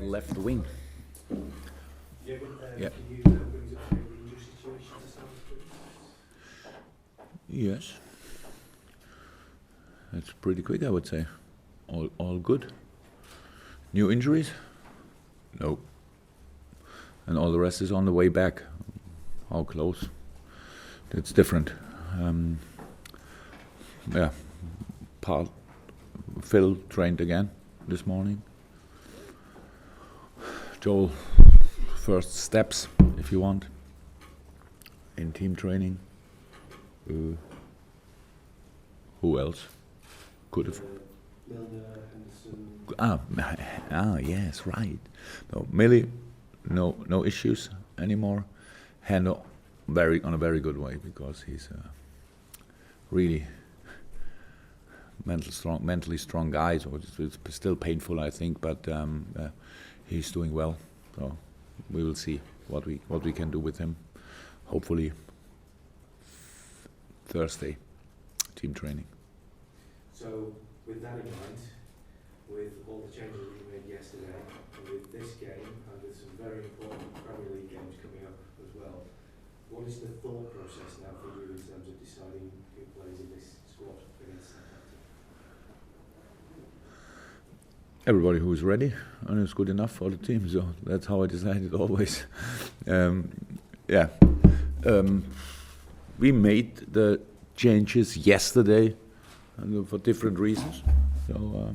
left wing. Yeah. Yeah. Can you brings up the injury situation to Southampton? Yes. That's pretty quick, I would say. All good. New injuries? No. And all the rest is on the way back. How close? It's different. Yeah. Phil trained again this morning. Joel, first steps, if you want, in team training. Who else could have? Milner, Henderson. Yes, right. No, Millie, no issues anymore. Hendo, on a very good way, because he's really mentally strong guy. So it's still painful, I think, but he's doing well. So we will see what we can do with him. Hopefully Thursday, team training. So with that in mind, with all the changes that you made yesterday, and with this game, and with some very important Premier League games coming up as well, what is the thought process now for you in terms of deciding who plays in this squad against Southampton? Everybody who is ready and is good enough for the team, so that's how I decided always. We made the changes yesterday for different reasons. So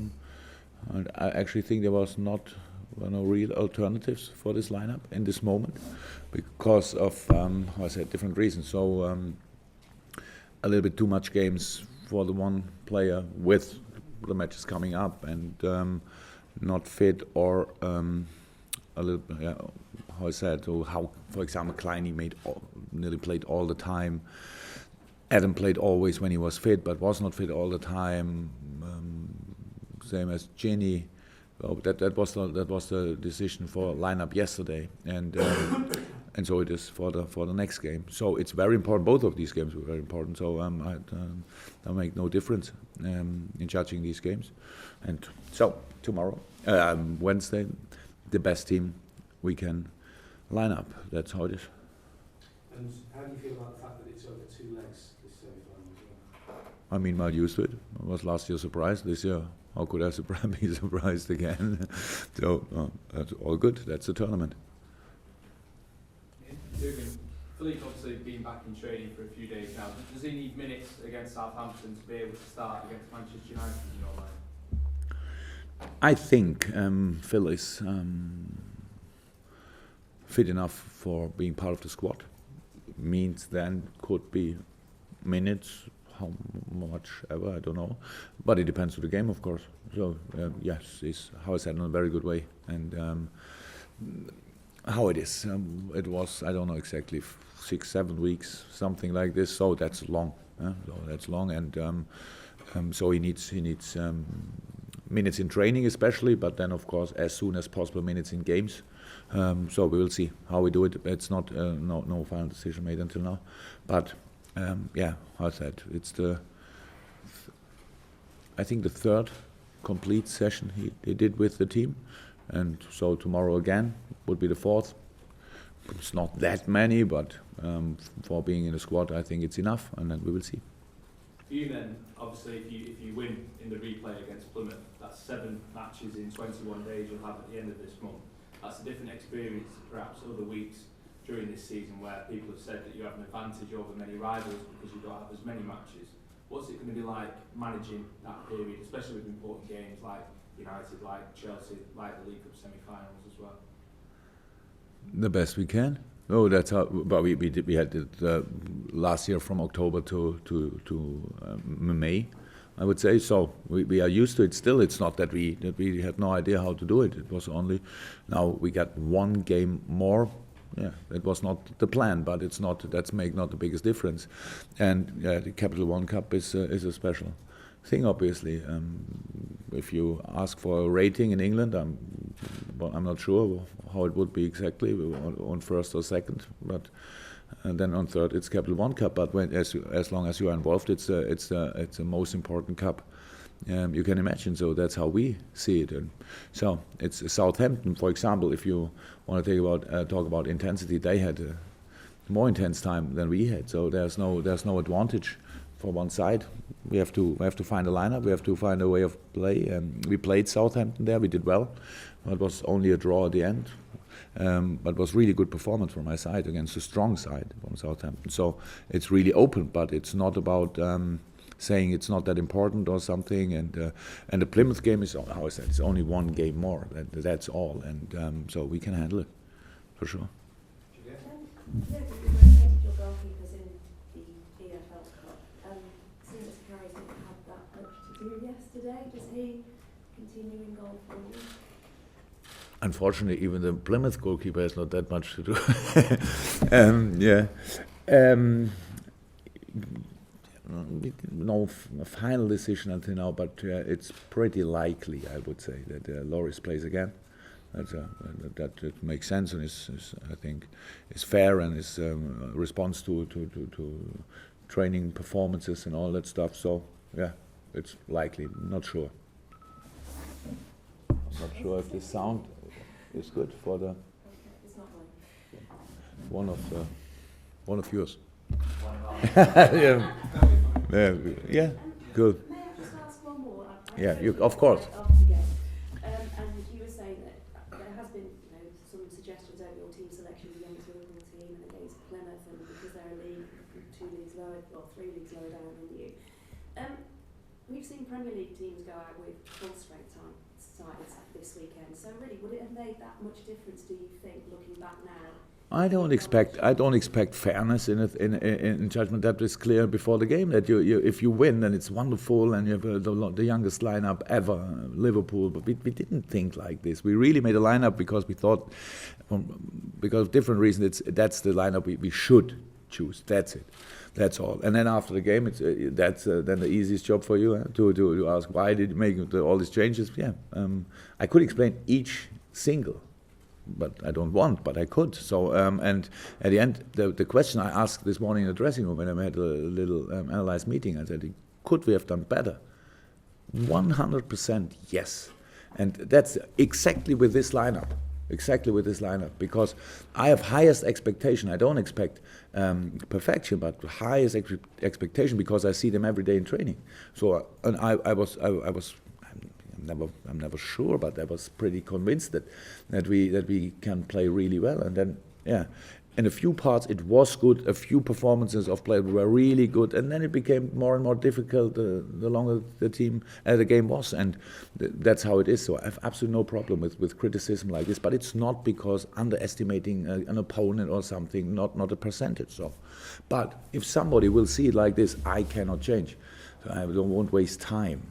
I actually think there was no real alternatives for this lineup in this moment because of, how I said, different reasons. So a little bit too much games for the one player with the matches coming up, and not fit, or a little, how I said, so how, for example, Kleiny nearly played all the time. Adam played always when he was fit, but was not fit all the time. Same as Ginny. Well, that was the decision for lineup yesterday, and so it is for the next game. So it's very important. Both of these games were very important. So I make no difference in judging these games. And so tomorrow, Wednesday, the best team we can line up. That's how it is. And how do you feel about the fact that it's over 2 legs, this semi-final as well? I mean, well used to it. I was last year surprised. This year, how could I be surprised again? So that's all good. That's the tournament. Jurgen, Philippe obviously been back in training for a few days now. Does he need minutes against Southampton to be able to start against Manchester United in your mind? I think Phil is fit enough for being part of the squad. Means then could be minutes, how much ever, I don't know. But it depends on the game, of course. So yes, he's, how I said, in a very good way. And how it is, it was, I don't know exactly, 6-7 weeks, something like this. So that's long. So that's long, and so he needs minutes in training, especially. But then, of course, as soon as possible, minutes in games. So we will see how we do it. It's not no final decision made until now, but yeah, how I said, it's I think the third complete session he did with the team, and so tomorrow again would be the fourth. It's not that many, but for being in the squad, I think it's enough, and then we will see. For you then, obviously, if you win in the replay against Plymouth, that's 7 matches in 21 days you'll have at the end of this month. That's a different experience to perhaps other weeks during this season where people have said that you have an advantage over many rivals because you don't have as many matches. What's it going to be like managing that period, especially with important games like United, like Chelsea, like the League Cup semi-finals as well? The best we can. Oh, that's how. But we had it last year from October to May, I would say. So we are used to it. Still, it's not that we had no idea how to do it. It was only now we got 1 game more. Yeah, it was not the plan, but it's not. That's not the biggest difference. And yeah, the Capital One Cup is a special thing, obviously. If you ask for a rating in England, I'm not sure how it would be exactly on first or second, but then on third it's Capital One Cup. But as long as you are involved, it's the most important cup you can imagine. So that's how we see it. And so it's Southampton, for example. If you want to talk about intensity, they had a more intense time than we had. So there's no advantage for one side. We have to find a lineup. We have to find a way of play. We played Southampton there. We did well. It was only a draw at the end. But it was really good performance from my side against a strong side from Southampton. So it's really open, but it's not about saying it's not that important or something. And the Plymouth game is, how I said, it's only one game more. That's all. And so we can handle it for sure. Yeah, but you rotated your goalkeepers in the EFL Cup. Seems as Carey didn't have that much to do yesterday. Does he continue in goal for you? Unfortunately, even the Plymouth goalkeeper has not that much to do. No final decision until now, but it's pretty likely, I would say, that Loris plays again. That makes sense and is I think is fair and is response to training performances and all that stuff. So yeah, it's likely. Not sure. I'm not sure if the sound is good for the It's not one of yours. Yeah, good. May I just ask one more? Yeah, of course. After the game. And you were saying that there has been, some suggestions over your team selection with the youngest Liverpool team and against Plymouth, and because they're a league, 2 leagues lower or 3 leagues lower down than you. We've seen Premier League teams go out with full strength sides this weekend. So really, would it have made that much difference? Do you think, looking back now? I don't expect fairness in judgment. That is clear before the game. That if you win, then it's wonderful, and you have the youngest lineup ever, Liverpool. But we didn't think like this. We really made a lineup because we thought, because of different reasons, that's the lineup we should choose. That's it. That's all. And then after the game, that's then the easiest job for you to ask why did you make all these changes. Yeah, I could explain each single. But I don't want, but I could. So, and at the end, the question I asked this morning in the dressing room when I had a little analyzed meeting, I said, could we have done better? 100% yes. And that's exactly with this lineup. Because I have highest expectation. I don't expect perfection, but highest expectation because I see them every day in training. So, and I was. I'm never sure, but I was pretty convinced that we can play really well. And then, yeah, in a few parts it was good. A few performances of play were really good, and then it became more and more difficult the longer the game was, and that's how it is. So I have absolutely no problem with criticism like this. But it's not because underestimating an opponent or something. Not a percentage. So, but if somebody will see it like this, I cannot change. So I won't waste time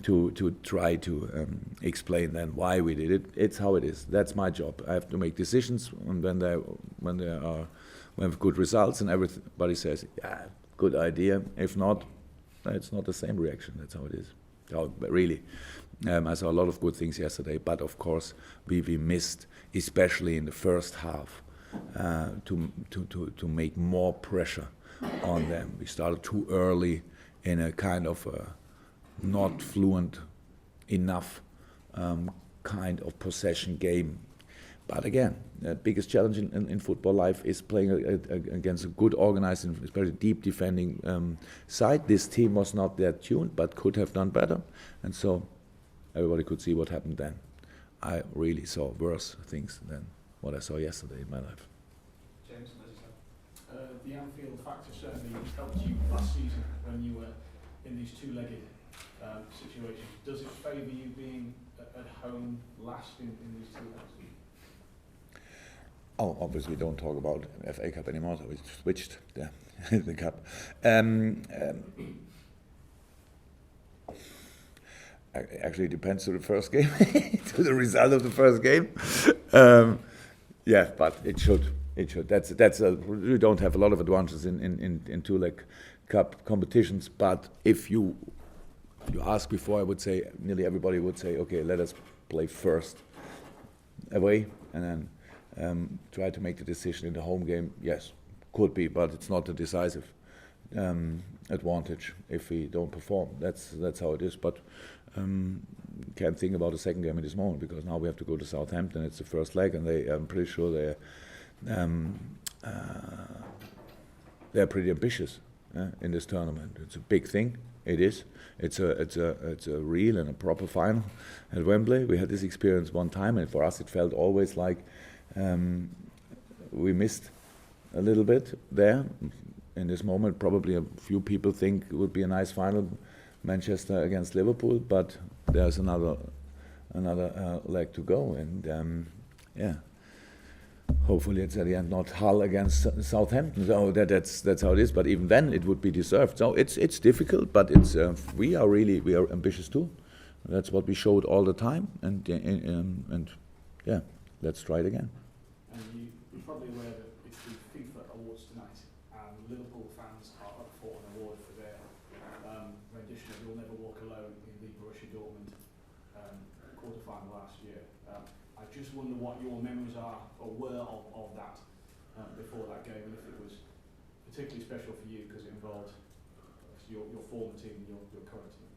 to try to explain then why we did it. It's how it is. That's my job. I have to make decisions, and when we have good results, and everybody says, yeah, good idea. If not, it's not the same reaction. That's how it is. So, really, I saw a lot of good things yesterday, but of course we missed, especially in the first half, to make more pressure on them. We started too early in a kind of not fluent enough kind of possession game. But again, the biggest challenge in football life is playing against a good organized and especially deep defending side. This team was not that tuned, but could have done better. And so everybody could see what happened then. I really saw worse things than what I saw yesterday in my life. James, the Anfield factor certainly helped you last season when you were in these two-legged situations. Does it favour you being at home last in these two legs? Oh, obviously we don't talk about FA Cup anymore, so we switched the cup. Actually, it depends to the first game, to the result of the first game. Yeah, but it should. We don't have a lot of advantages in two-leg cup competitions, but if you ask before, I would say nearly everybody would say, okay, let us play first away and then try to make the decision in the home game. Yes, could be, but it's not a decisive advantage if we don't perform. That's how it is. But can't think about the second game at this moment because now we have to go to Southampton. It's the first leg, and I'm pretty sure they're pretty ambitious in this tournament. It's a big thing. It is. It's a real and a proper final at Wembley. We had this experience one time, and for us it felt always like we missed a little bit there. In this moment, probably a few people think it would be a nice final, Manchester against Liverpool, but there's another leg to go, and yeah. Hopefully it's at the end not Hull against Southampton. So that's how it is. But even then, it would be deserved. So it's difficult, but it's we are ambitious too. That's what we showed all the time, and yeah, let's try it again. And you're probably aware that it's the FIFA Awards tonight, and Liverpool fans are up for an award for their rendition of "You'll Never Walk Alone" in the Borussia Dortmund quarter-final last year. I just wonder what your memories are or were of that before that game, and if it was particularly special for you because it involved your former team and your current team.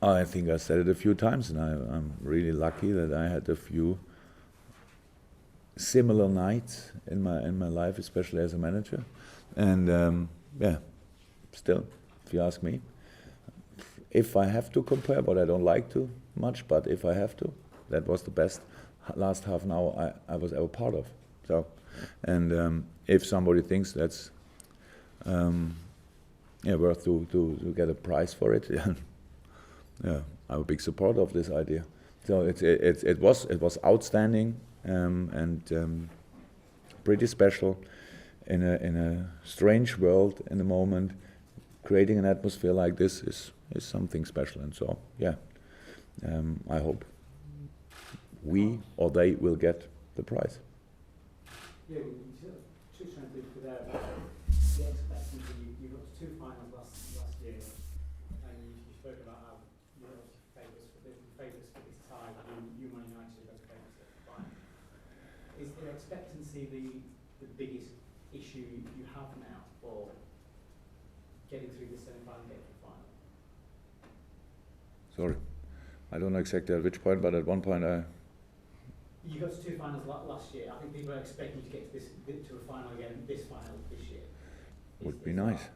I think I said it a few times, and I'm really lucky that I had a few similar nights in my life, especially as a manager. And yeah, still, if you ask me, if I have to compare, but I don't like to much, but if I have to, that was the best last half an hour I was ever part of. So, and if somebody thinks that's worth to get a prize for it, yeah, I'm a big supporter of this idea. So it was outstanding and pretty special in a strange world in the moment. Creating an atmosphere like this is something special, and so yeah, I hope we or they will get the prize. Yeah, we touched on it there about the expectancy. You got to 2 finals last year, and you spoke about how you're obviously favourites for this tie. You Man United are favourites at the final. Is the expectancy the biggest issue you have now for getting through the semi-final and getting to the final? Sorry, I don't know exactly at which point, but at one point You got to 2 finals last year. I think people are expecting you to get to a final again, this final this year. Would be nice.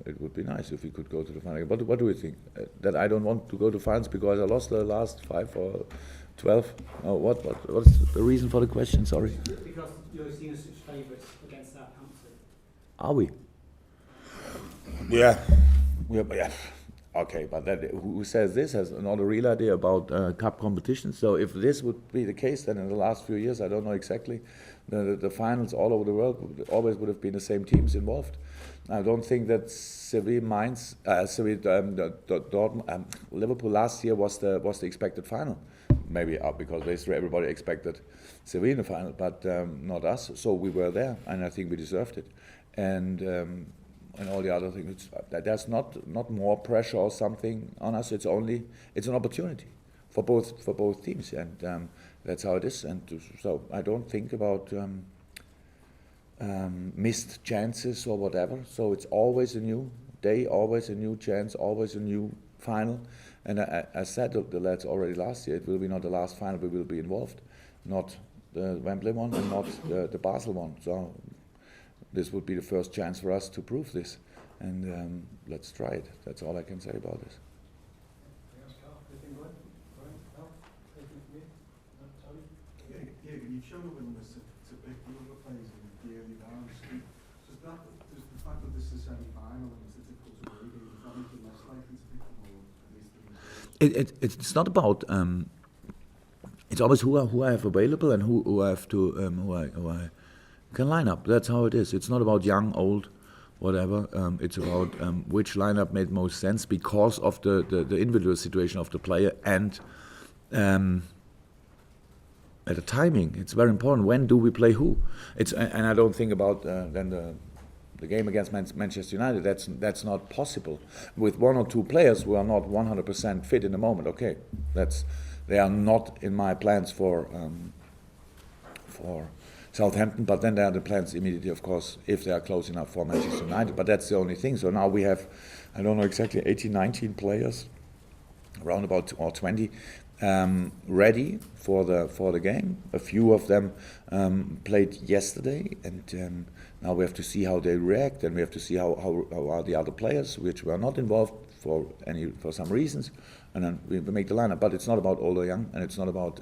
It would be nice if we could go to the final. But what do we think? That I don't want to go to finals because I lost the last 5 or 12? What's the reason for the question? Sorry. Because you're seen as such favourites against Southampton. Are we? Yeah. Yeah. Okay, but who says this has not a real idea about cup competitions. So if this would be the case, then in the last few years, I don't know exactly, the finals all over the world always would have been the same teams involved. I don't think that Dortmund, Liverpool last year was the expected final. Maybe because everybody expected Sevilla in the final, but not us. So we were there, and I think we deserved it. And all the other things. There's not more pressure or something on us. It's an opportunity for both teams, and that's how it is. And so I don't think about missed chances or whatever. So it's always a new day, always a new chance, always a new final. And I said to the lads already last year, it will be not the last final we will be involved, not the Wembley one and not the Basel one. So this would be the first chance for us to prove this, and let's try it. That's all I can say about this. Yeah, you've shown a willingness to pick the other players in the early rounds. Does the fact that this is a semi-final and it's a difficult away game, does that make it less likely to pick them, or at least It's not about. It's always who I have available and who I have to who I can line up. That's how it is. It's not about young, old, whatever. It's about which lineup made most sense because of the individual situation of the player and at the timing. It's very important. When do we play who? And I don't think about then the game against Manchester United. That's not possible with 1 or 2 players who are not 100% fit in the moment. Okay, they are not in my plans for Southampton, but then there are the plans immediately, of course, if they are close enough for Manchester United. But that's the only thing. So now we have, I don't know exactly, 18, 19 players, around about or 20, ready for the game. A few of them played yesterday, and now we have to see how they react, and we have to see how are the other players, which were not involved for some reasons, and then we make the lineup. But it's not about old or young, and it's not about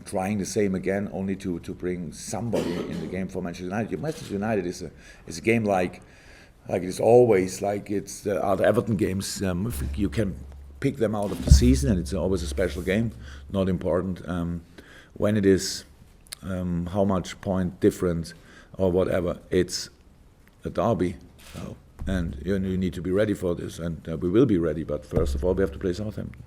trying the same again, only to bring somebody in the game for Manchester United. Manchester United is a game like it is always, like it's the other Everton games. You can pick them out of the season, and it's always a special game, not important when it is how much point difference or whatever. It's a derby, so, and you need to be ready for this, and we will be ready. But first of all, we have to play Southampton.